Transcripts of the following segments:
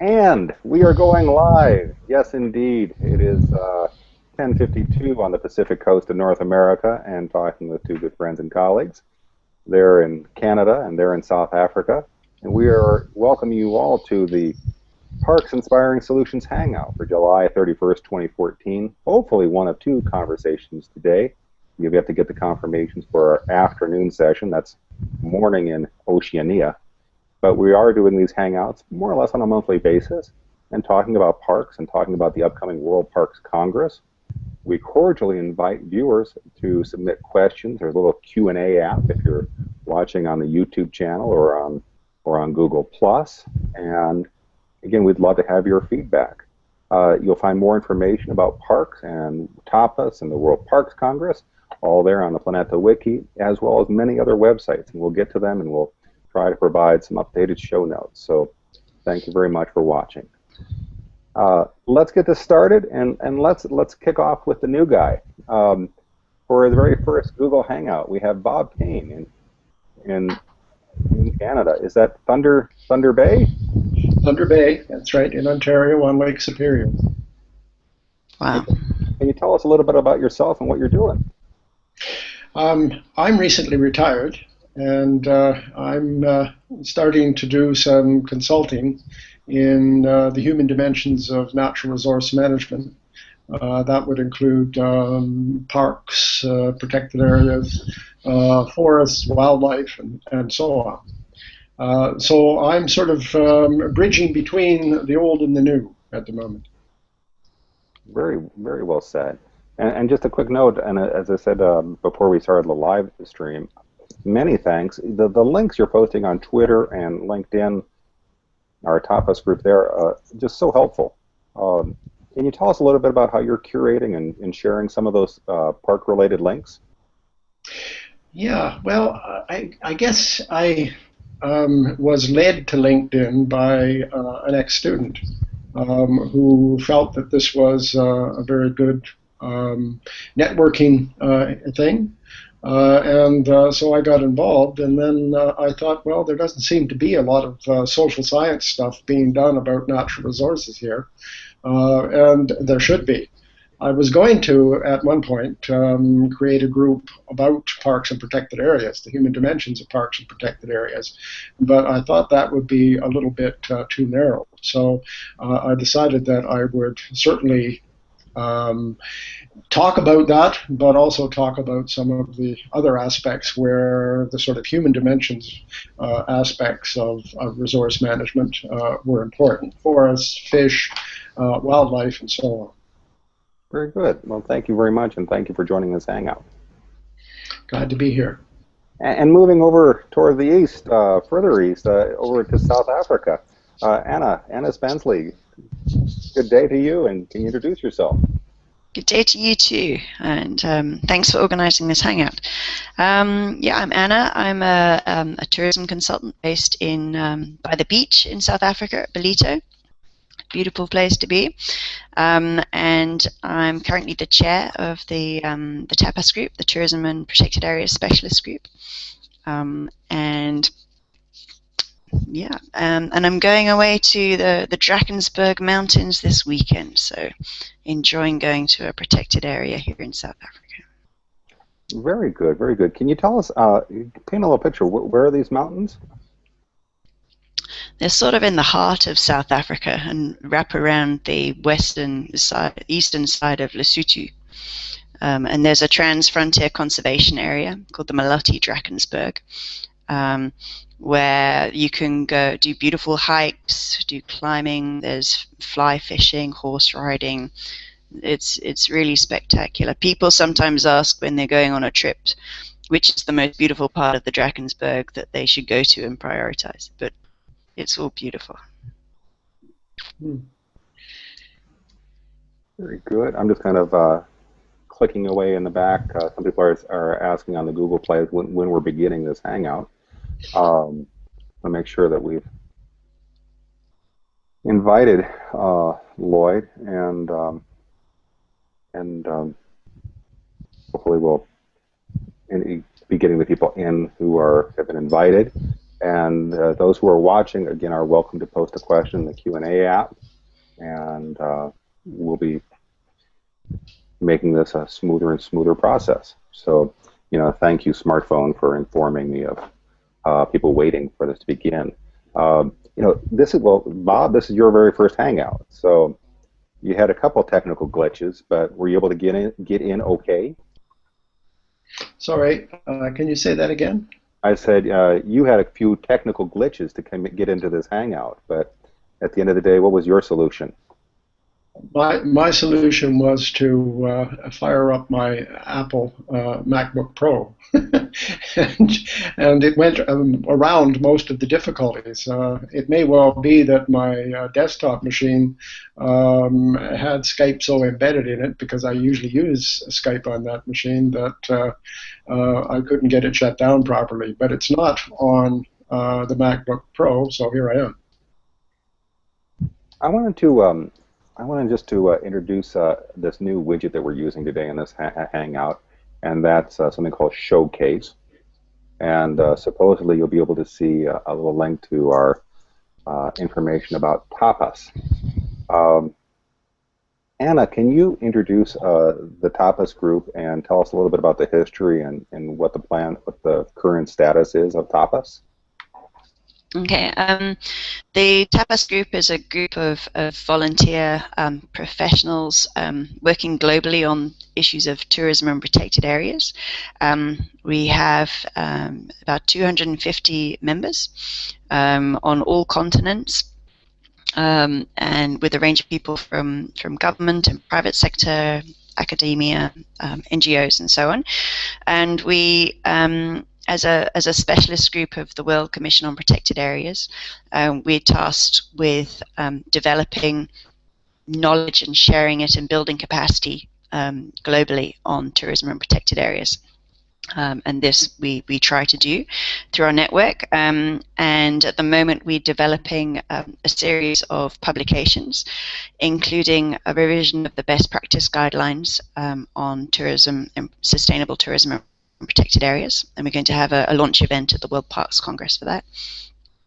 And we are going live. Yes, indeed. It is 10:52 on the Pacific coast of North America, and talking with two good friends and colleagues. They're in Canada and they're in South Africa. And we are welcoming you all to the Parks Inspiring Solutions Hangout for July 31st, 2014. Hopefully one of two conversations today. You'll have to get the confirmations for our afternoon session. That's morning in Oceania. But we are doing these hangouts more or less on a monthly basis and talking about parks and talking about the upcoming World Parks Congress. We cordially invite viewers to submit questions. There's a little Q&A app if you're watching on the YouTube channel or on Google+. And again, we'd love to have your feedback. You'll find more information about parks and Tapas and the World Parks Congress all there on the Planeta Wiki, as well as many other websites. And we'll get to them and we'll try to provide some updated show notes. So thank you very much for watching. Let's get this started, and let's kick off with the new guy. For the very first Google Hangout, we have Bob Kane in Canada. Is that Thunder Bay? Thunder Bay, that's right, in Ontario on Lake Superior. Wow. Can you tell us a little bit about yourself and what you're doing? I'm recently retired, and I'm starting to do some consulting in the human dimensions of natural resource management. That would include parks, protected areas, forests, wildlife, and so on. So I'm sort of bridging between the old and the new at the moment. Very, very well said. And just a quick note, and as I said before we started the live stream, many thanks. The links you're posting on Twitter and LinkedIn, our Tapas group there, just so helpful. Can you tell us a little bit about how you're curating and sharing some of those park-related links? Yeah, well, I guess I was led to LinkedIn by an ex-student who felt that this was a very good networking thing. So I got involved, and then I thought, well, there doesn't seem to be a lot of social science stuff being done about natural resources here, and there should be. I was going to, at one point, create a group about parks and protected areas, the human dimensions of parks and protected areas, but I thought that would be a little bit too narrow. So I decided that I would certainly talk about that, but also talk about some of the other aspects where the sort of human dimensions aspects of resource management were important. Forests, fish, wildlife, and so on. Very good. Well, thank you very much, and thank you for joining this Hangout. Glad to be here. And moving over toward the east, further east, over to South Africa, Anna Spensley. Good day to you, and can you introduce yourself? Good day to you too, and thanks for organizing this hangout. Yeah, I'm Anna. I'm a tourism consultant based in by the beach in South Africa at Ballito. Beautiful place to be. And I'm currently the chair of the Tapas group, the Tourism and Protected Areas Specialist Group. And yeah, and I'm going away to the Drakensberg Mountains this weekend, so enjoying going to a protected area here in South Africa. Very good, very good. Can you tell us, paint a little picture, where are these mountains? They're sort of in the heart of South Africa and wrap around the eastern side of Lesotho. And there's a trans-frontier conservation area called the Maloti Drakensberg, where you can go do beautiful hikes, do climbing, there's fly fishing, horse riding. It's really spectacular. People sometimes ask when they're going on a trip which is the most beautiful part of the Drakensberg that they should go to and prioritize, but it's all beautiful. Very good. I'm just kind of clicking away in the back. Some people are asking on the Google Play when we're beginning this Hangout. I'll make sure that we've invited Lloyd, and hopefully we'll be getting the people in who have been invited. And those who are watching, again, are welcome to post a question in the Q&A app, and we'll be making this a smoother and smoother process. So, thank you, smartphone, for informing me of people waiting for this to begin. This is, well, Bob, this is your very first Hangout, so you had a couple technical glitches, but were you able to get in okay? Sorry, can you say that again? I said you had a few technical glitches to get into this Hangout, but at the end of the day, what was your solution? My solution was to fire up my Apple MacBook Pro, and it went around most of the difficulties. It may well be that my desktop machine had Skype so embedded in it, because I usually use Skype on that machine, that I couldn't get it shut down properly. But it's not on the MacBook Pro, so here I am. I wanted just to introduce this new widget that we're using today in this Hangout, and that's something called Showcase. And supposedly you'll be able to see a little link to our information about Tapas. Anna, can you introduce the Tapas group and tell us a little bit about the history and what the current status is of Tapas? Okay, the Tapas group is a group of volunteer professionals working globally on issues of tourism and protected areas. We have about 250 members on all continents, and with a range of people from government and private sector, academia, NGOs, and so on. And we as a specialist group of the World Commission on Protected Areas, we're tasked with developing knowledge and sharing it and building capacity globally on tourism and protected areas. And this we try to do through our network. And at the moment we're developing a series of publications, including a revision of the best practice guidelines on tourism and sustainable tourism and protected areas, and we're going to have a launch event at the World Parks Congress for that.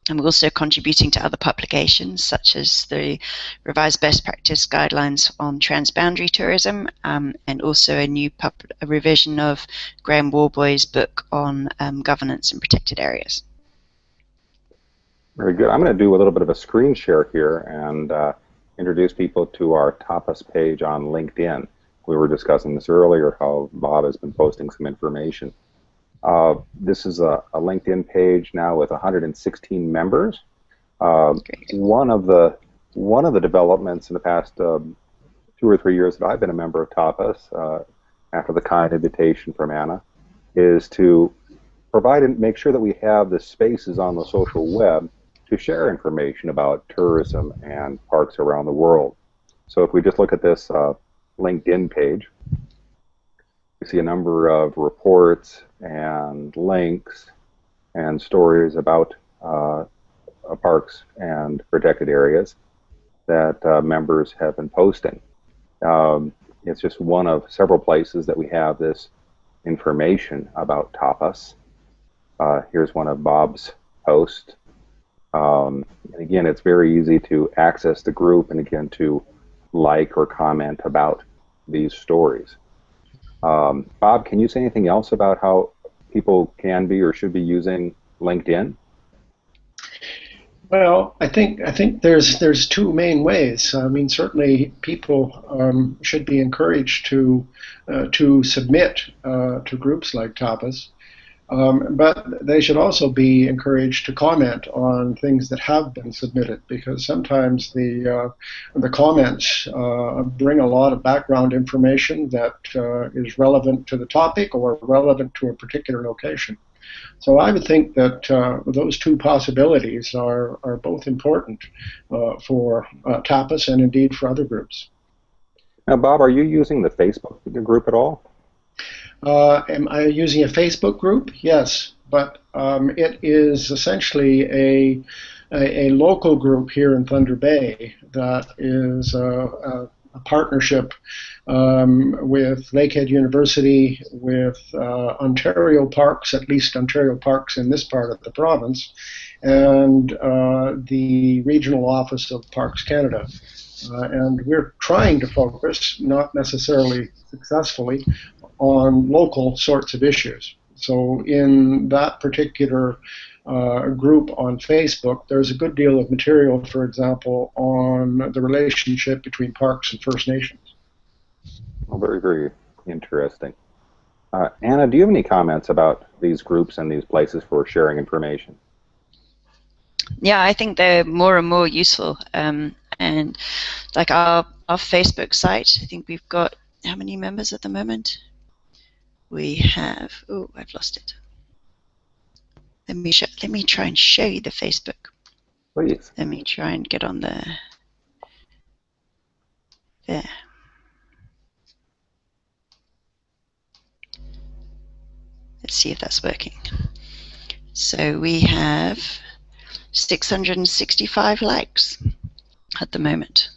And we're also contributing to other publications, such as the revised best practice guidelines on transboundary tourism, and also a revision of Graham Warboy's book on governance in protected areas. Very good. I'm going to do a little bit of a screen share here and introduce people to our Tapas page on LinkedIn. We were discussing this earlier, how Bob has been posting some information. This is a LinkedIn page now with 116 members. One of the developments in the past 2 or 3 years that I've been a member of Tapas, after the kind invitation from Anna, is to provide and make sure that we have the spaces on the social web to share information about tourism and parks around the world. So if we just look at this LinkedIn page, you see a number of reports and links and stories about parks and protected areas that members have been posting. It's just one of several places that we have this information about Tapas. Here's one of Bob's posts. And again, it's very easy to access the group and again to like or comment about these stories. Bob, can you say anything else about how people can be or should be using LinkedIn? Well, I think there's two main ways. I mean, certainly people should be encouraged to submit to groups like Tapas. But they should also be encouraged to comment on things that have been submitted, because sometimes the comments bring a lot of background information that is relevant to the topic or relevant to a particular location. So I would think that those two possibilities are both important for Tapas and indeed for other groups. Now, Bob, are you using the Facebook group at all? Am I using a Facebook group? Yes, but it is essentially a local group here in Thunder Bay that is a partnership with Lakehead University, with Ontario Parks, at least Ontario Parks in this part of the province, and the regional office of Parks Canada. And we're trying to focus, not necessarily successfully, on local sorts of issues. So in that particular group on Facebook, there's a good deal of material, for example, on the relationship between parks and First Nations. Well, very, very interesting. Anna, do you have any comments about these groups and these places for sharing information? Yeah, I think they're more and more useful. And like our Facebook site, I think we've got how many members at the moment? We have, oh, I've lost it. Let me try and show you the Facebook. Please. Let me try and get on there. Let's see if that's working. So we have 665 likes at the moment,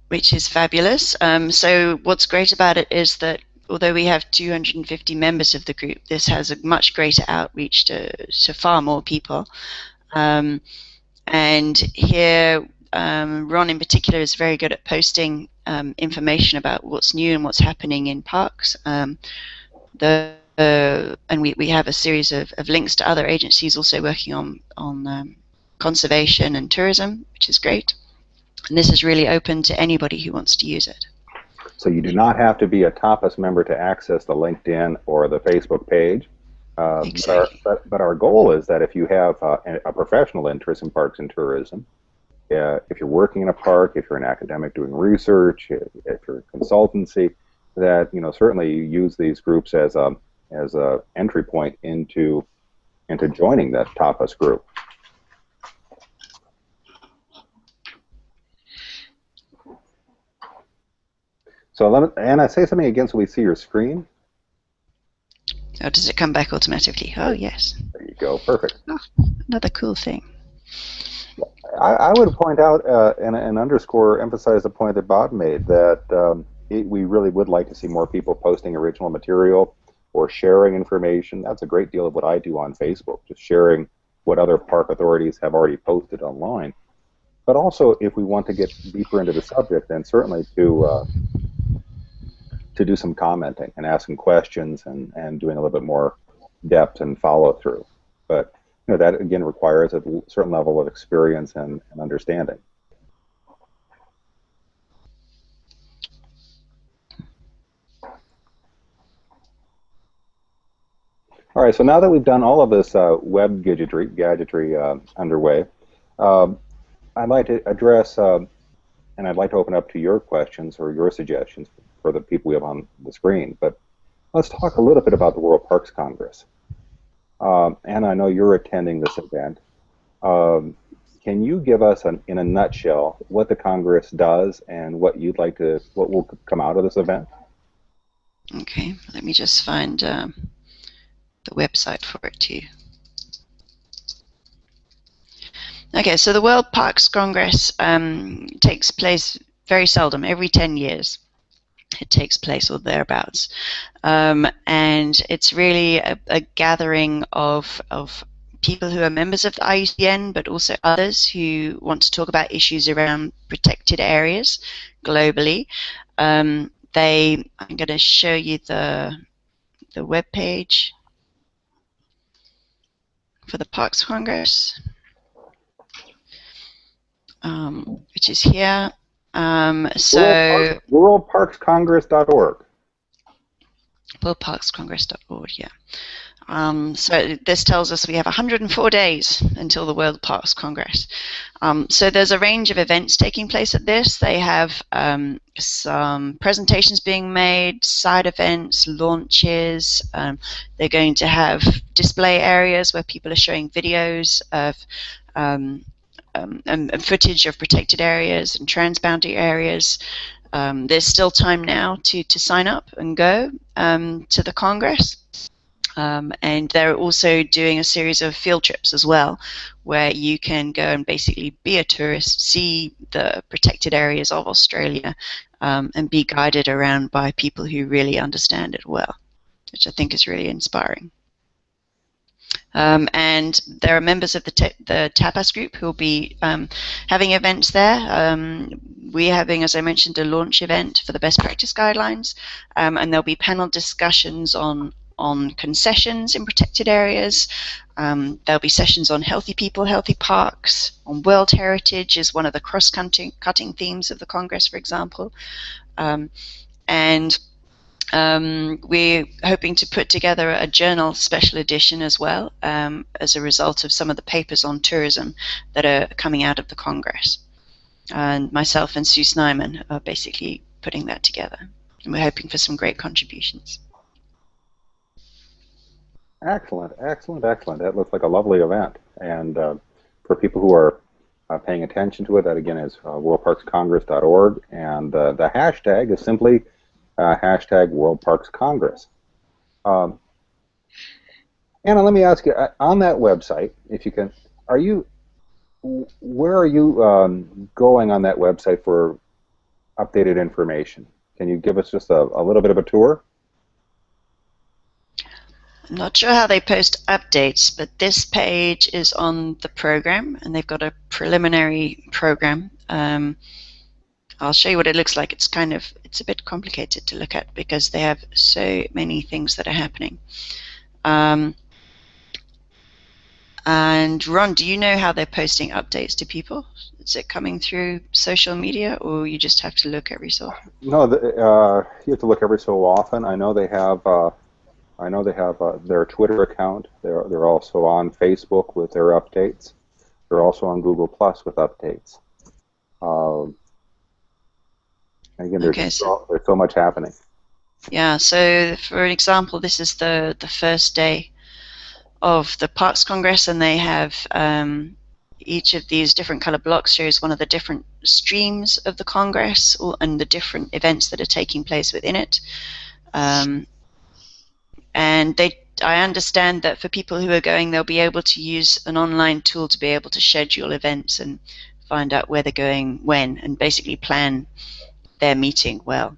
which is fabulous. So what's great about it is that although we have 250 members of the group, this has a much greater outreach to far more people. And here, Ron in particular is very good at posting information about what's new and what's happening in parks. And we have a series of links to other agencies also working on conservation and tourism, which is great. And this is really open to anybody who wants to use it. So you do not have to be a Tapas member to access the LinkedIn or the Facebook page. Exactly. But our goal is that if you have a professional interest in parks and tourism, if you're working in a park, if you're an academic doing research, if you're a consultancy, that certainly you use these groups as a entry point into joining that Tapas group. So Anna, say something again so we see your screen. Oh, does it come back automatically? Oh, yes. There you go. Perfect. Oh, another cool thing. I would point out and underscore, emphasize the point that Bob made, that we really would like to see more people posting original material or sharing information. That's a great deal of what I do on Facebook, just sharing what other park authorities have already posted online. But also, if we want to get deeper into the subject, then certainly to do some commenting and asking questions and doing a little bit more depth and follow through. But that again requires a certain level of experience and understanding. All right, so now that we've done all of this web gadgetry underway, I'd like to address and I'd like to open up to your questions or your suggestions for the people we have on the screen. But let's talk a little bit about the World Parks Congress. And I know you're attending this event. Can you give us, in a nutshell, what the Congress does and what will come out of this event? Okay, let me just find the website for it too. Okay, so the World Parks Congress takes place very seldom, every 10 years. It takes place or thereabouts, and it's really a gathering of people who are members of the IUCN, but also others who want to talk about issues around protected areas globally. I'm going to show you the web page for the Parks Congress, which is here. So WorldParksCongress.org. WorldParksCongress.org, yeah. So this tells us we have 104 days until the World Parks Congress. So there's a range of events taking place at this. They have some presentations being made, side events, launches. They're going to have display areas where people are showing videos of and footage of protected areas and transboundary areas. There's still time now to sign up and go to the Congress. And they're also doing a series of field trips as well, where you can go and basically be a tourist, see the protected areas of Australia, and be guided around by people who really understand it well, which I think is really inspiring. And there are members of the Tapas group who will be having events there. We're having, as I mentioned, a launch event for the best practice guidelines, and there'll be panel discussions on concessions in protected areas. There'll be sessions on healthy people, healthy parks, on World Heritage is one of the cross-cutting themes of the Congress, for example. And we're hoping to put together a journal special edition as well, as a result of some of the papers on tourism that are coming out of the Congress. And myself and Sue Snyman are basically putting that together. And we're hoping for some great contributions. Excellent, excellent, excellent. That looks like a lovely event. And for people who are paying attention to it, that again is worldparkscongress.org. And the hashtag is simply hashtag World Parks Congress. Anna, let me ask you, on that website, if you can, where are you going on that website for updated information? Can you give us just a little bit of a tour? I'm not sure how they post updates, but this page is on the program, and they've got a preliminary program. I'll show you what it looks like. It's a bit complicated to look at because they have so many things that are happening. And Ron, do you know how they're posting updates to people? Is it coming through social media, or you just have to look every so often? No, you have to look every so often. I know they have their Twitter account. They're also on Facebook with their updates. They're also on Google Plus with updates. Again, there's so much happening. Yeah. So, for example, this is the first day of the Parks Congress, and they have each of these different color blocks shows one of the different streams of the Congress and the different events that are taking place within it. And I understand that for people who are going, they'll be able to use an online tool to be able to schedule events and find out where they're going when, and basically plan their meeting well.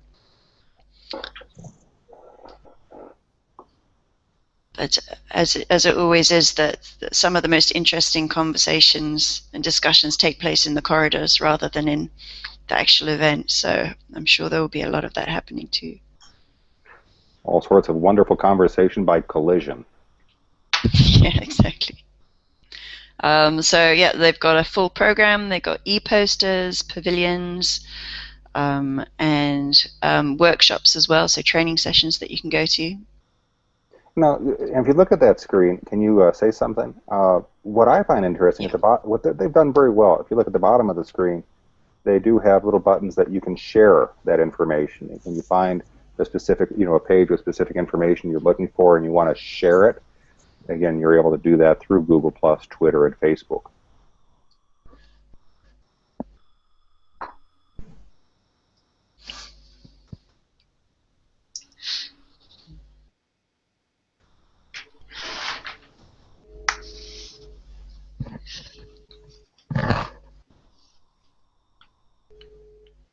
But as it always is, that some of the most interesting conversations and discussions take place in the corridors rather than in the actual event. So I'm sure there will be a lot of that happening too. All sorts of wonderful conversation by collision. Yeah, exactly. So yeah, they've got a full program. They've got e-posters, pavilions, and workshops as well. So training sessions that you can go to. Now, if you look at that screen, can you say something? What I find interesting at the bottom, they've done very well. If you look at the bottom of the screen, they do have little buttons that you can share that information. When you find a specific, a page with specific information you're looking for and you want to share it, again, you're able to do that through Google+, Twitter, and Facebook.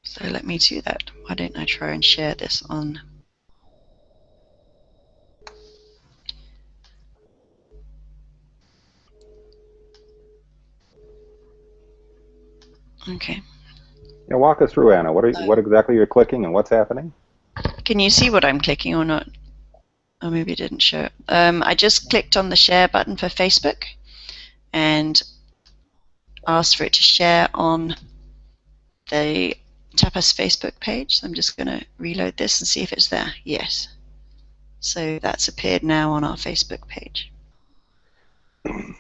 So let me do that. Why don't I try and share this on... Okay. Yeah, walk us through, Anna. What exactly you're clicking and what's happening? Can you see what I'm clicking or not? Or maybe it didn't show. I just clicked on the share button for Facebook and asked for it to share on the Tapas Facebook page. So I'm just going to reload this and see if it's there. Yes. So that's appeared now on our Facebook page.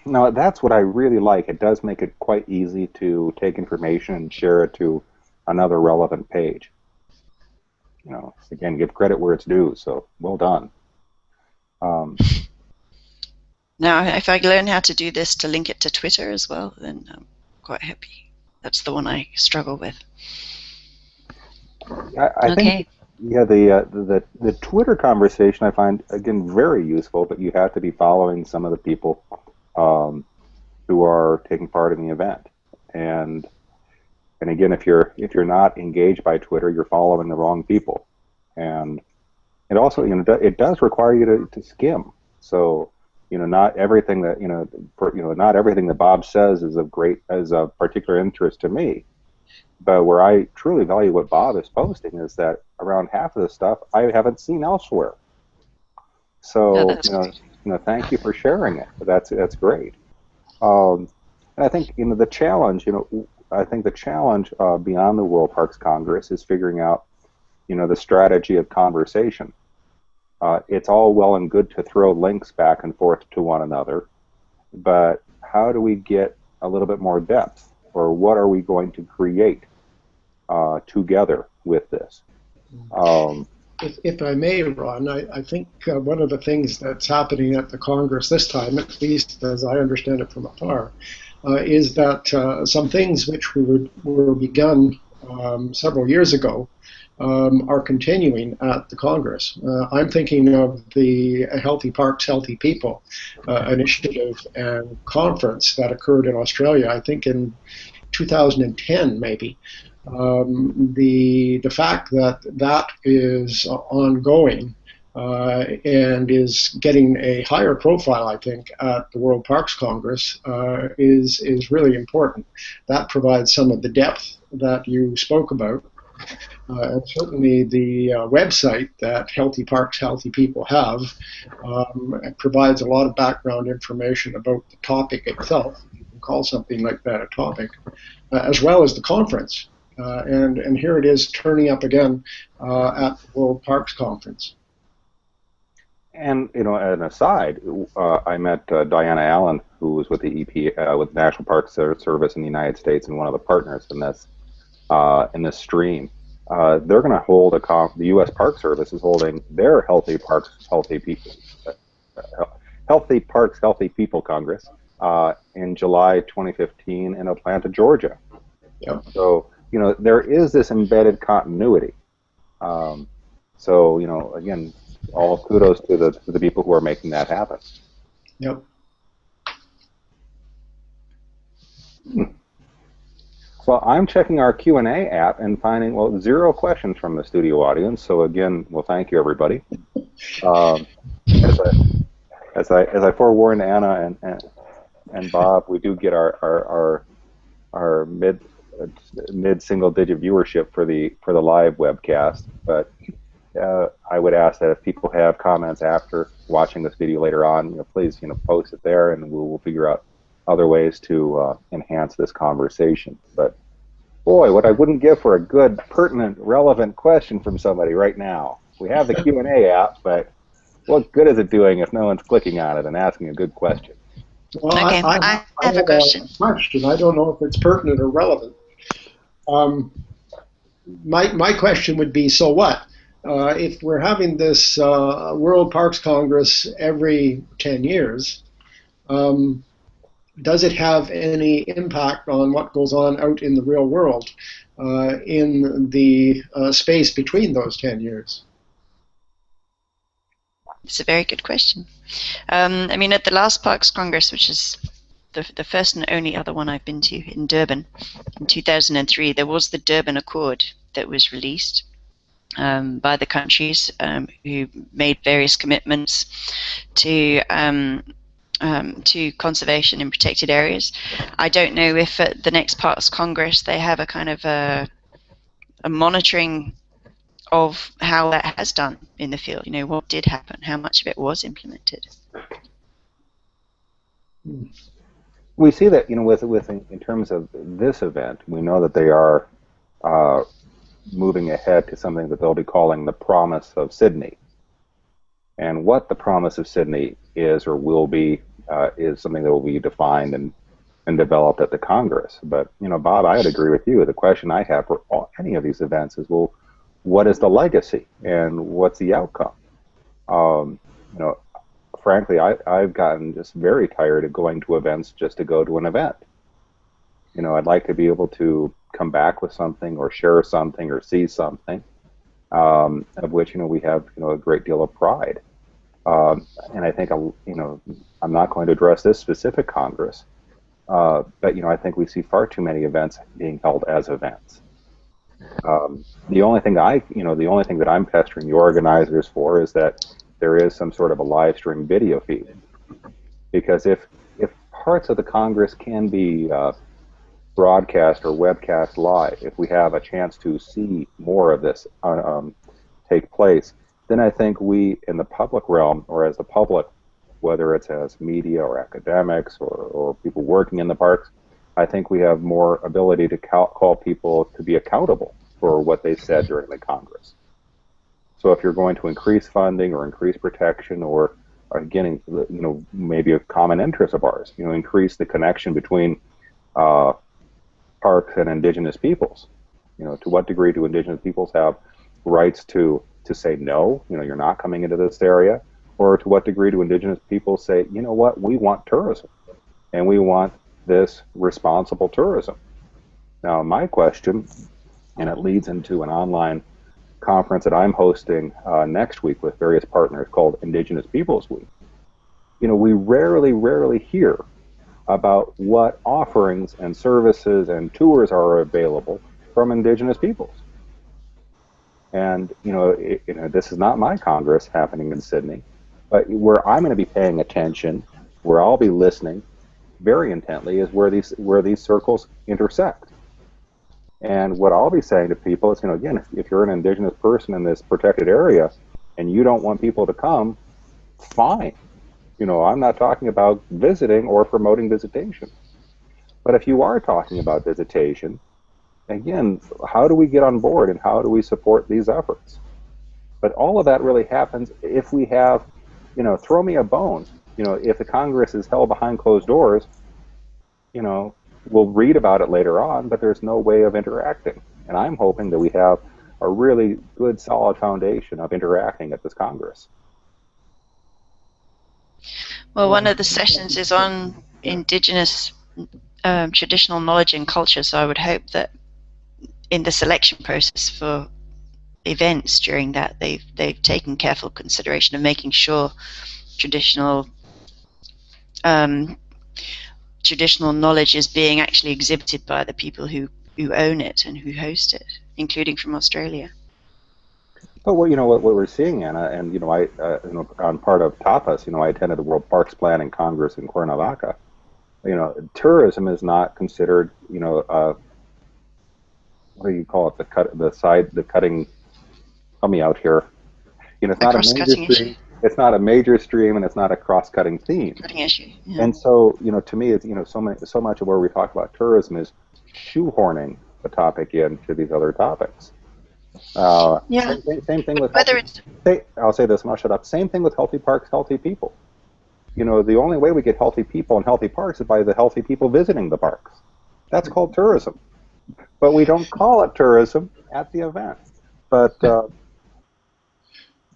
Now, that's what I really like. It does make it quite easy to take information and share it to another relevant page. Again, give credit where it's due, so well done. Now, if I learn how to do this to link it to Twitter as well, then I'm quite happy. That's the one I struggle with. I think Yeah, the Twitter conversation I find again very useful, but you have to be following some of the people um, who are taking part in the event. And and again, if you're not engaged by Twitter, you're following the wrong people. And it also, it does require you to skim. So, not everything that not everything that Bob says is of particular interest to me. But where I truly value what Bob is posting is that around half of the stuff I haven't seen elsewhere. No, So, that's great. thank you for sharing it. That's great. Um, and I think the challenge, I think the challenge beyond the World Parks Congress is figuring out, the strategy of conversation. It's all well and good to throw links back and forth to one another, but how do we get a little bit more depth, or what are we going to create together with this? Um, If I may, Ron, I think one of the things that's happening at the Congress this time, at least as I understand it from afar, is that some things which were begun several years ago are continuing at the Congress. I'm thinking of the Healthy Parks, Healthy People initiative and conference that occurred in Australia, I think in 2010 maybe. The fact that that is ongoing and is getting a higher profile, I think, at the World Parks Congress is really important. That provides some of the depth that you spoke about. And certainly the website that Healthy Parks, Healthy People have provides a lot of background information about the topic itself. You can call something like that a topic, as well as the conference. And here it is turning up again at the World Parks Conference. and an aside, I met Diana Allen, who was with the with National Park Service in the United States, and one of the partners in this stream. They're going to hold the U.S. Park Service is holding their Healthy Parks, Healthy People Congress in July 2015 in Atlanta, Georgia. Yep. So, there is this embedded continuity. So, again, all kudos to the people who are making that happen. Yep. Well, I'm checking our Q&A app and finding, well, 0 questions from the studio audience. So again, well, thank you, everybody. As I forewarned Anna and Bob, we do get our mid single digit viewership for the live webcast. But I would ask that if people have comments after watching this video later on, please post it there, and we'll figure out other ways to enhance this conversation. But boy, what I wouldn't give for a good, pertinent, relevant question from somebody right now. We have the Q&A app, but what good is it doing if no one's clicking on it and asking a good question? Well, Okay, I have a question. I don't know if it's pertinent or relevant. My question would be, so what? If we're having this World Parks Congress every 10 years, does it have any impact on what goes on out in the real world in the space between those 10 years? It's a very good question. I mean, at the last Parks Congress, which is the first and only other one I've been to in Durban in 2003, there was the Durban Accord that was released by the countries who made various commitments to conservation in protected areas. I don't know if at the next Parks Congress they have a kind of a monitoring of how that has done in the field. What did happen, how much of it was implemented. We see that with in terms of this event, we know that they are moving ahead to something that they'll be calling the Promise of Sydney. And what the Promise of Sydney is or will be is something that will be defined and developed at the Congress. But, Bob, I would agree with you. The question I have for any of these events is, well, what is the legacy and what's the outcome? Frankly, I've gotten just very tired of going to events just to go to an event. I'd like to be able to come back with something or share something or see something. of which we have a great deal of pride. And I think I'm not going to address this specific Congress, but I think we see far too many events being held as events. The only thing that I'm pestering the organizers for is that there is some sort of a live stream video feed, because if parts of the Congress can be broadcast or webcast live, if we have a chance to see more of this take place, then I think we in the public realm, or as the public, whether it's as media or academics or people working in the parks, I think we have more ability to call people to be accountable for what they said during the Congress. So if you're going to increase funding or increase protection or again, maybe a common interest of ours, increase the connection between parks and indigenous peoples. To what degree do indigenous peoples have rights to say no, you're not coming into this area? Or to what degree do indigenous people say, you know what, we want tourism, and we want this responsible tourism? Now, my question, and it leads into an online conference that I'm hosting next week with various partners called Indigenous Peoples Week. We rarely hear about what offerings and services and tours are available from indigenous peoples. And this is not my Congress happening in Sydney, but where I'm going to be paying attention, where I'll be listening very intently, is where these circles intersect. And what I'll be saying to people is, again, if you're an indigenous person in this protected area and you don't want people to come, fine. I'm not talking about visiting or promoting visitation. But if you are talking about visitation, again, how do we get on board and how do we support these efforts? But all of that really happens if we have, throw me a bone. If the Congress is held behind closed doors, we'll read about it later on, but there's no way of interacting. And I'm hoping that we have a really good, solid foundation of interacting at this Congress. Well, one of the sessions is on Indigenous traditional knowledge and culture, so I would hope that in the selection process for events during that, they've taken careful consideration of making sure traditional knowledge is being actually exhibited by the people who own it and who host it, including from Australia. But what we're seeing, Anna, and I on part of Tapas, I attended the World Parks Planning Congress in Cuernavaca. Tourism is not considered, what do you call it? The cutting. Help me out here. It's not a major stream. It's not a major stream, and it's not a cross-cutting theme. Cutting issue. Yeah. And so, to me, it's so much of where we talk about tourism is shoehorning the topic into these other topics. Yeah. Same thing with whether it's. I'll say this and I'll shut up. Same thing with healthy parks, healthy people. The only way we get healthy people and healthy parks is by the healthy people visiting the parks. That's called tourism. But we don't call it tourism at the event. But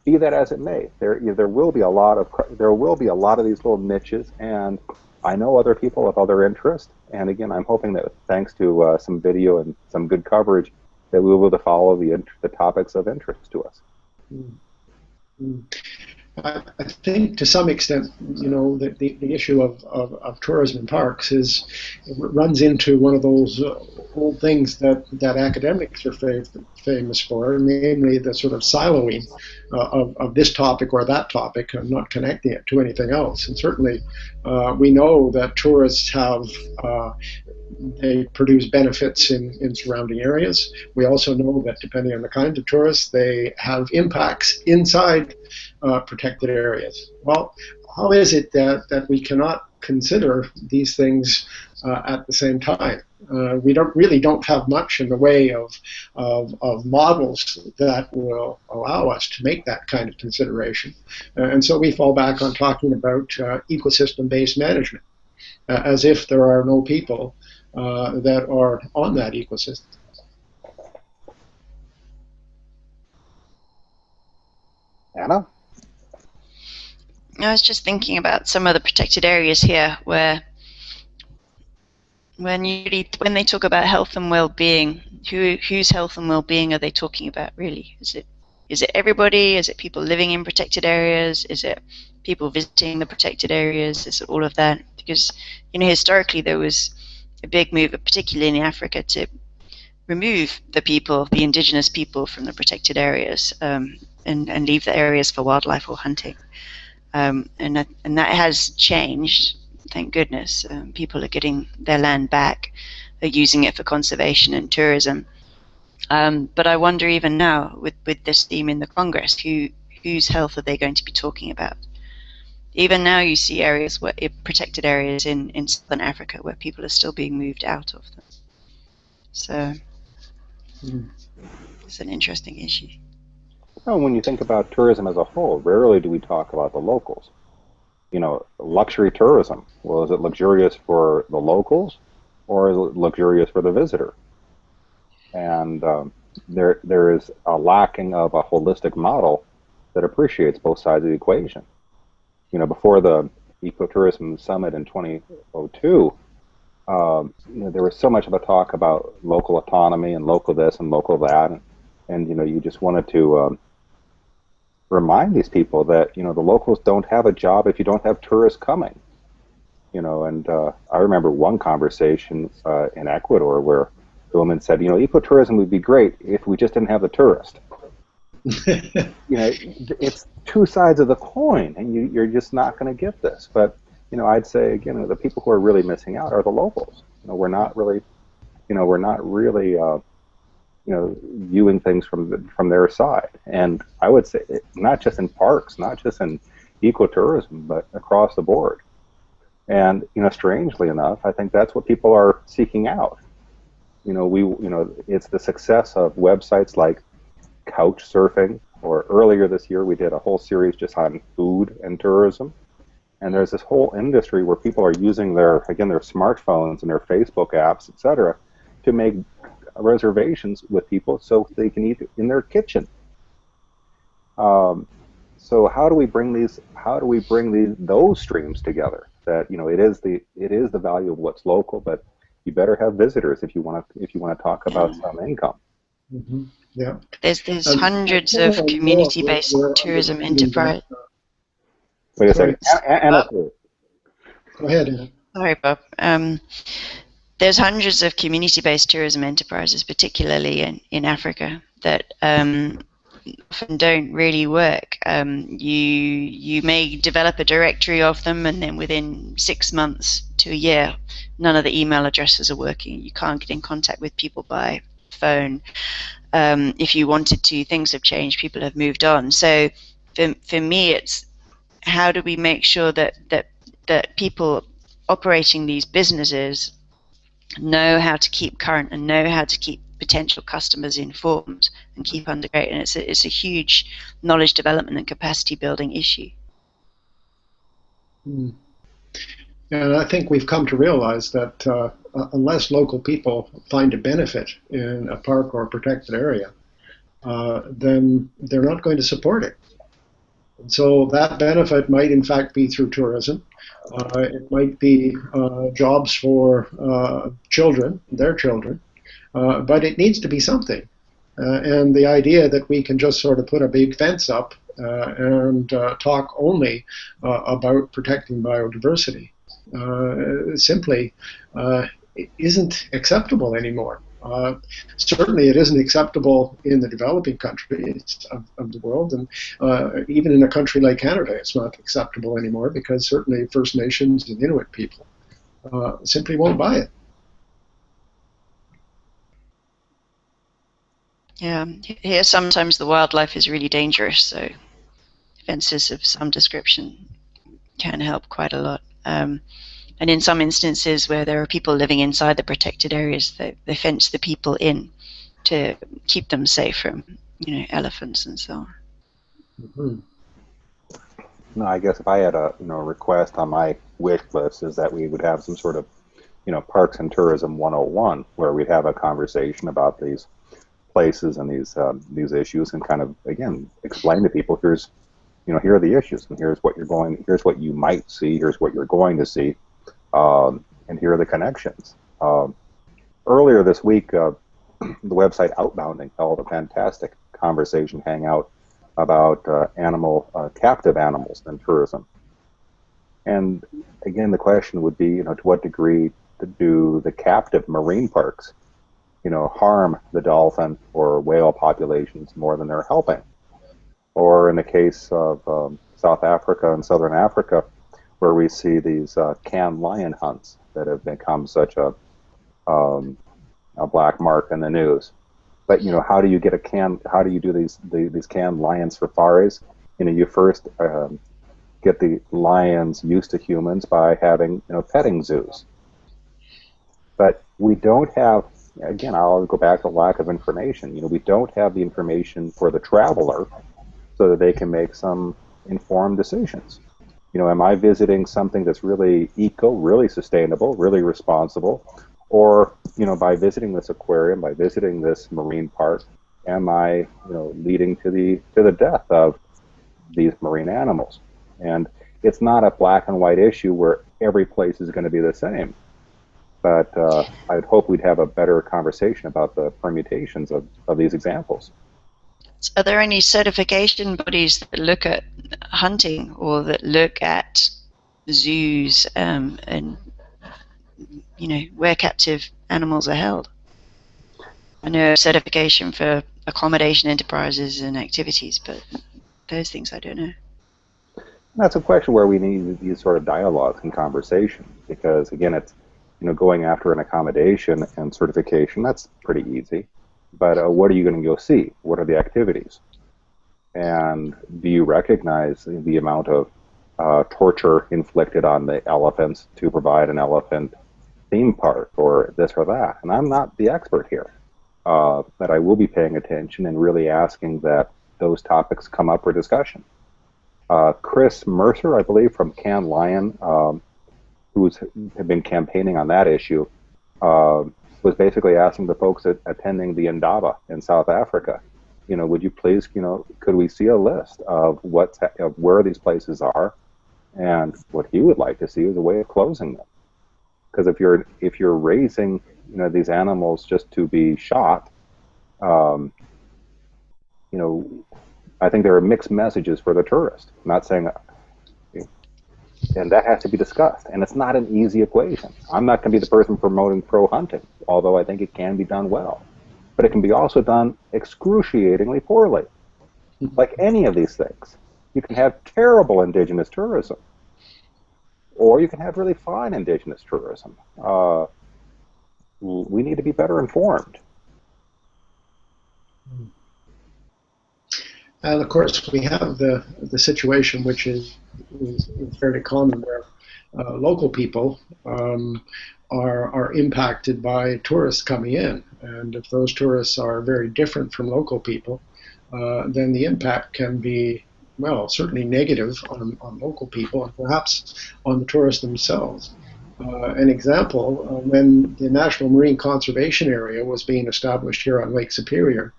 be that as it may, there will be a lot of these little niches, and I know other people have other interests. And again, I'm hoping that thanks to some video and some good coverage, that we will be able to follow the topics of interest to us. Mm-hmm. I think to some extent, the issue of tourism in parks runs into one of those old things that academics are famous for, namely the sort of siloing of this topic or that topic and not connecting it to anything else. And certainly we know that tourists they produce benefits in surrounding areas. We also know that depending on the kind of tourists, they have impacts inside protected areas. Well, how is it that we cannot consider these things at the same time? We don't have much in the way of models that will allow us to make that kind of consideration. And so we fall back on talking about ecosystem-based management, as if there are no people that are on that ecosystem. Anna? I was just thinking about some of the protected areas here where when they talk about health and well-being, whose health and well-being are they talking about really? Is it Is it everybody? Is it people living in protected areas? Is it people visiting the protected areas? Is it all of that? Because, historically there was a big move, particularly in Africa, to remove the indigenous people from the protected areas, and leave the areas for wildlife or hunting. And that has changed, thank goodness. People are getting their land back, are using it for conservation and tourism. But I wonder, even now, with this theme in the Congress, whose health are they going to be talking about? Even now you see areas protected areas in southern Africa where people are still being moved out of them. So it's an interesting issue. Well, when you think about tourism as a whole, rarely do we talk about the locals. Luxury tourism. Well, is it luxurious for the locals, or is it luxurious for the visitor? And there is a lacking of a holistic model that appreciates both sides of the equation. Before the Ecotourism Summit in 2002, there was so much of a talk about local autonomy and local this and local that, and you just wanted to remind these people that the locals don't have a job if you don't have tourists coming. And I remember one conversation in Ecuador where the woman said, ecotourism would be great if we just didn't have the tourist. It's two sides of the coin, and you're just not going to get this. But I'd say again, the people who are really missing out are the locals. We're not really viewing things from their side. And I would say not just in parks, not just in ecotourism, but across the board. And strangely enough, I think that's what people are seeking out. It's the success of websites like couch surfing, or earlier this year we did a whole series just on food and tourism. And there's this whole industry where people are using their smartphones and their Facebook apps, etc., to make reservations with people so they can eat in their kitchen. So how do we bring those streams together? That it is the value of what's local, but you better have visitors if you want to talk about some income. Mm-hmm. Yeah. There's hundreds of community-based tourism enterprises. Wait a second, Anna. Go ahead, Anna. Sorry, Bob. There's hundreds of community-based tourism enterprises, particularly in Africa, that often don't really work. You may develop a directory of them, and then within 6 months to a year, none of the email addresses are working. You can't get in contact with people by phone. If you wanted to, things have changed. People have moved on. So for me, it's how do we make sure that people operating these businesses know how to keep current and know how to keep potential customers informed and keep underground. And it's a huge knowledge development and capacity building issue. And I think we've come to realize that unless local people find a benefit in a park or a protected area, then they're not going to support it. And so that benefit might in fact be through tourism. It might be jobs for children, their children, but it needs to be something. And the idea that we can just sort of put a big fence up and talk only about protecting biodiversity simply isn't acceptable anymore. Certainly it isn't acceptable in the developing countries of the world, and even in a country like Canada it's not acceptable anymore, because certainly First Nations and Inuit people simply won't buy it. Yeah, here sometimes the wildlife is really dangerous, so fences of some description can help quite a lot. And in some instances where there are people living inside the protected areas, they fence the people in to keep them safe from, elephants and so on. Mm-hmm. No, I guess if I had a request on my wish list is that we would have some sort of Parks and Tourism 101, where we'd have a conversation about these places and these issues, and kind of again explain to people, here are the issues, and here's what you might see, here's what you're going to see, and here are the connections. Earlier this week, the website Outbounding held a fantastic conversation hangout about captive animals and tourism. And again, the question would be, to what degree do the captive marine parks, harm the dolphin or whale populations more than they're helping? Or in the case of South Africa and Southern Africa, where we see these canned lion hunts that have become such a black mark in the news. But how do you get how do you do these canned lion safaris? You first get the lions used to humans by having petting zoos. But we don't have, again, I'll go back to lack of information. We don't have the information for the traveler so that they can make some informed decisions. Am I visiting something that's really eco, really sustainable, really responsible? Or, by visiting this aquarium, by visiting this marine park, am I, leading to the death of these marine animals? And it's not a black and white issue where every place is going to be the same. But I'd hope we'd have a better conversation about the permutations of these examples. Are there any certification bodies that look at hunting or that look at zoos and where captive animals are held? I know certification for accommodation enterprises and activities, but those things I don't know. That's a question where we need these sort of dialogues and conversation, because again, it's going after an accommodation and certification, that's pretty easy. But what are you going to go see? What are the activities? And do you recognize the amount of torture inflicted on the elephants to provide an elephant theme park or this or that? And I'm not the expert here, but I will be paying attention and really asking that those topics come up for discussion. Chris Mercer, I believe, from Can Lion, who's been campaigning on that issue, was basically asking the folks attending the Indaba in South Africa, would you please, could we see a list of where these places are, and what he would like to see is a way of closing them, because if you're raising these animals just to be shot, I think there are mixed messages for the tourist. I'm not saying. And that has to be discussed. And it's not an easy equation. I'm not going to be the person promoting pro-hunting, although I think it can be done well. But it can be also done excruciatingly poorly. Like any of these things. You can have terrible indigenous tourism. Or you can have really fine indigenous tourism. We need to be better informed. And of course, we have the situation which is fairly common, where local people are impacted by tourists coming in. And if those tourists are very different from local people, then the impact can be, well, certainly negative on local people and perhaps on the tourists themselves. An example, when the National Marine Conservation Area was being established here on Lake Superior,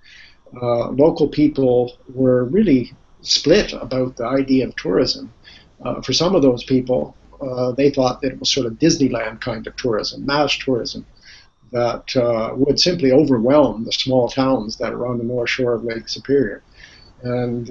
local people were really split about the idea of tourism. For some of those people, they thought that it was sort of Disneyland kind of tourism, mass tourism, that would simply overwhelm the small towns that are on the north shore of Lake Superior. And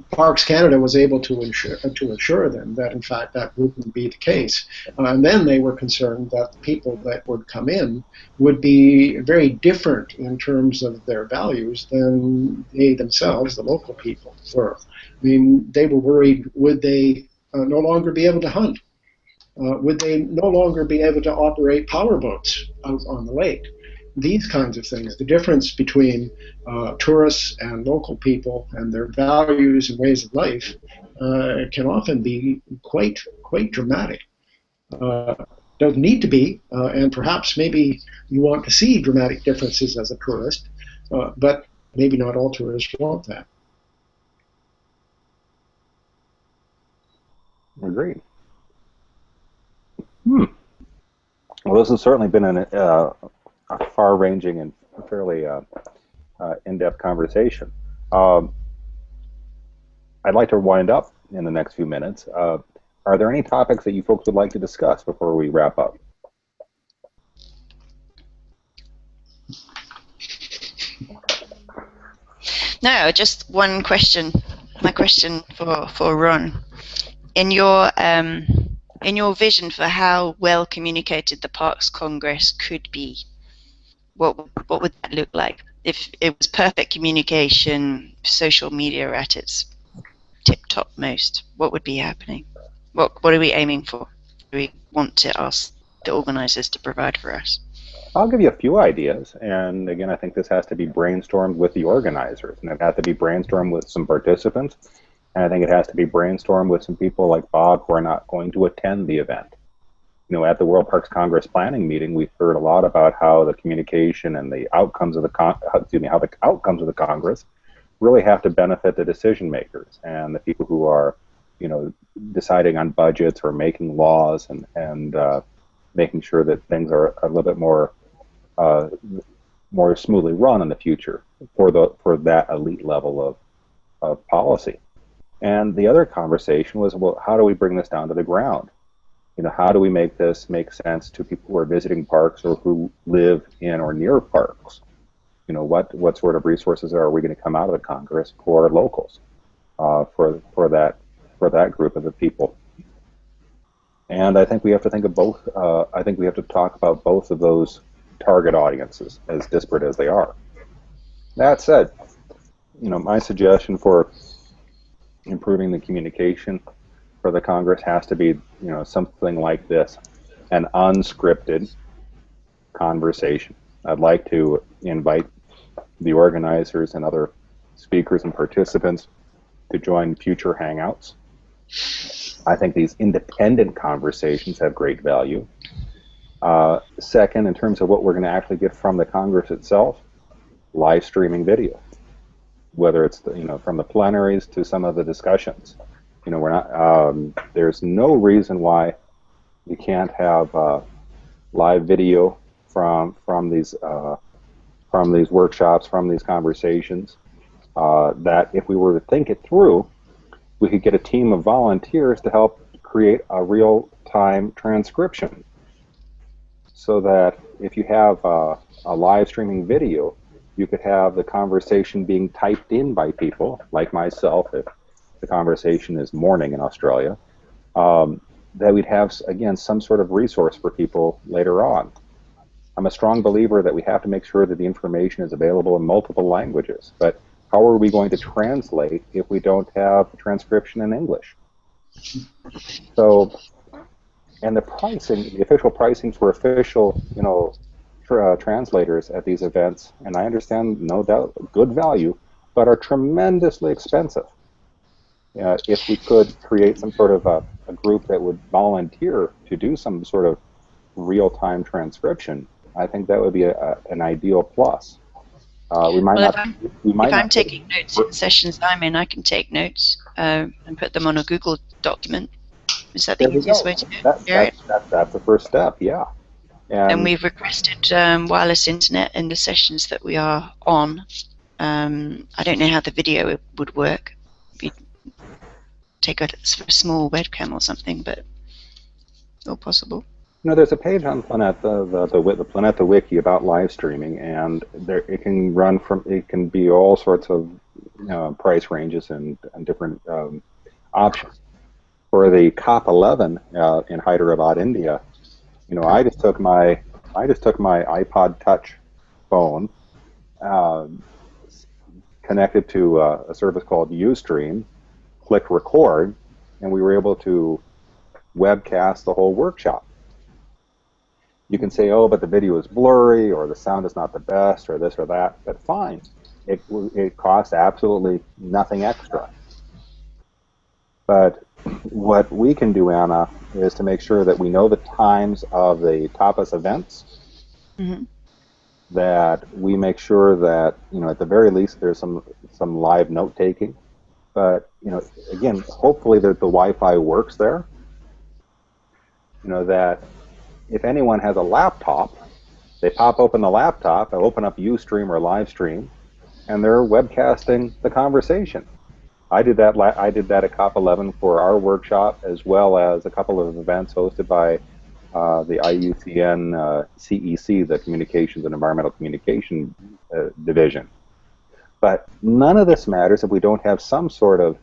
Parks Canada was able to assure them that, in fact, that wouldn't be the case. And then they were concerned that the people that would come in would be very different in terms of their values than they themselves, the local people, were. I mean, they were worried, would they no longer be able to hunt? Would they no longer be able to operate powerboats out on the lake? These kinds of things, the difference between tourists and local people and their values and ways of life can often be quite dramatic. Doesn't need to be, and perhaps maybe you want to see dramatic differences as a tourist, but maybe not all tourists want that. Agreed. Well, this has certainly been a far-ranging and fairly in-depth conversation. I'd like to wind up in the next few minutes. Are there any topics that you folks would like to discuss before we wrap up? No, just one question. My question for Ron. In your vision for how well communicated the Parks Congress could be, what would that look like? If it was perfect communication, social media at its tip top most, what would be happening? What are we aiming for? What do we want to ask the organizers to provide for us? I'll give you a few ideas, and again, I think this has to be brainstormed with the organizers, and it has to be brainstormed with some participants, and I think it has to be brainstormed with some people like Bob who are not going to attend the event. You know, at the World Parks Congress planning meeting, we heard a lot about how the communication and the outcomes of the how the outcomes of the Congress really have to benefit the decision makers and the people who are, you know, deciding on budgets or making laws and making sure that things are a little bit uh, more smoothly run in the future for that elite level of policy. And the other conversation was, well, how do we bring this down to the ground? You know, how do we make this make sense to people who are visiting parks or who live in or near parks? You know, what sort of resources are we going to come out of the Congress for locals, for that group of the people? And I think we have to think of both. I think we have to talk about both of those target audiences, as disparate as they are. That said, you know, my suggestion for improving the communication for the Congress has to be, you know, something like this: an unscripted conversation. I'd like to invite the organizers and other speakers and participants to join future hangouts. I think these independent conversations have great value. Second, in terms of what we're going to actually get from the Congress itself, live streaming video, whether it's the, you know, from the plenaries to some of the discussions. You know, we're not. There's no reason why you can't have live video from these workshops, from these conversations. That if we were to think it through, we could get a team of volunteers to help create a real-time transcription, so that if you have a live streaming video, you could have the conversation being typed in by people like myself, if the conversation is morning in Australia, that we'd have, again, some sort of resource for people later on. I'm a strong believer that we have to make sure that the information is available in multiple languages, but how are we going to translate if we don't have transcription in English? So, and the pricing, the official pricing for official, you know, translators at these events, and I understand, no doubt, good value, but are tremendously expensive. If we could create some sort of a group that would volunteer to do some sort of real-time transcription, I think that would be an ideal plus. We might Well, not. If I'm taking notes in sessions I'm in, I can take notes and put them on a Google document. Is that the easiest way to do it? That's the first step, yeah. And we've requested wireless internet in the sessions that we are on. I don't know how the video would work. You'd take a small webcam or something, but all possible. You know, there's a page on Planeta, the Planeta Wiki about live streaming, and there it can run from, it can be all sorts of price ranges and different options. For the COP11 in Hyderabad, India, you know, I just took my iPod Touch phone, connected to a service called Ustream, click record, and we were able to webcast the whole workshop. You can say, oh, but the video is blurry, or the sound is not the best, or this or that, but fine. It costs absolutely nothing extra. But what we can do, Anna, is to make sure that we know the times of the Tapas events, mm-hmm. that we make sure that, you know, at the very least there's some live note-taking. But, you know, again, hopefully that the Wi-Fi works there. You know, that if anyone has a laptop, they pop open the laptop, they'll open up Ustream or Livestream, and they're webcasting the conversation. I did that at COP11 for our workshop, as well as a couple of events hosted by the IUCN CEC, the Communications and Environmental Communication Division. But none of this matters if we don't have some sort of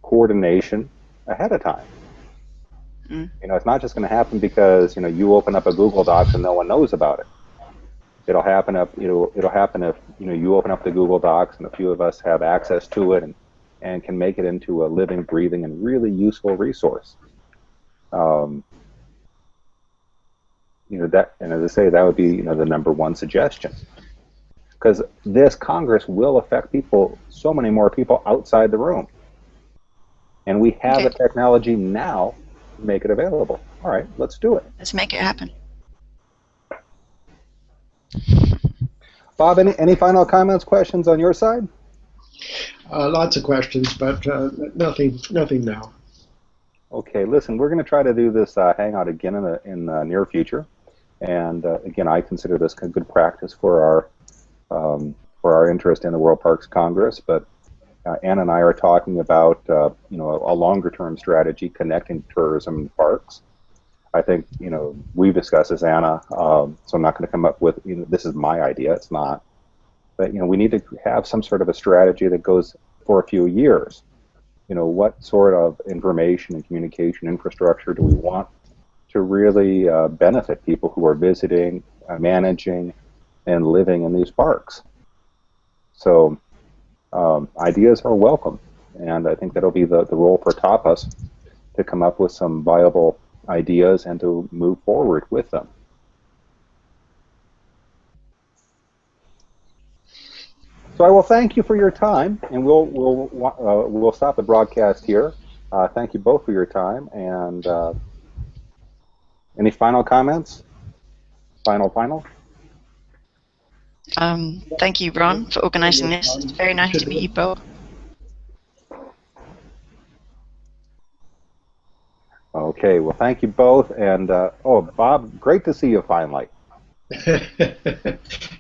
coordination ahead of time. It's not just going to happen because you open up a Google Docs and no one knows about it. It'll happen if you open up the Google Docs and a few of us have access to it and can make it into a living, breathing, and really useful resource. That, and as I say, that would be the number one suggestion, because this Congress will affect people, so many more people outside the room, and we have the technology now to make it available. All right, let's do it. Let's make it happen. Bob, any final comments, questions on your side? Lots of questions, but nothing now. Okay, listen, we're going to try to do this hangout again in the near future, and again, I consider this a good practice for our interest in the World Parks Congress. But Anna and I are talking about a longer-term strategy connecting tourism and parks. I think we've discussed this, Anna, so I'm not going to come up with this is my idea. It's not, but we need to have some sort of a strategy that goes for a few years. What sort of information and communication infrastructure do we want to really benefit people who are visiting, managing, and living in these parks? So ideas are welcome, and I think that'll be the role for Tapas to come up with some viable ideas and to move forward with them. So I will thank you for your time, and we'll stop the broadcast here. Thank you both for your time, and any final comments? Final? Thank you, Ron, for organizing this. It's very nice to meet you both. Okay, well, thank you both, and oh, Bob, great to see you finally.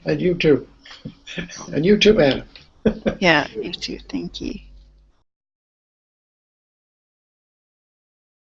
And you too. And you too, man. Yeah, you too. Thank you.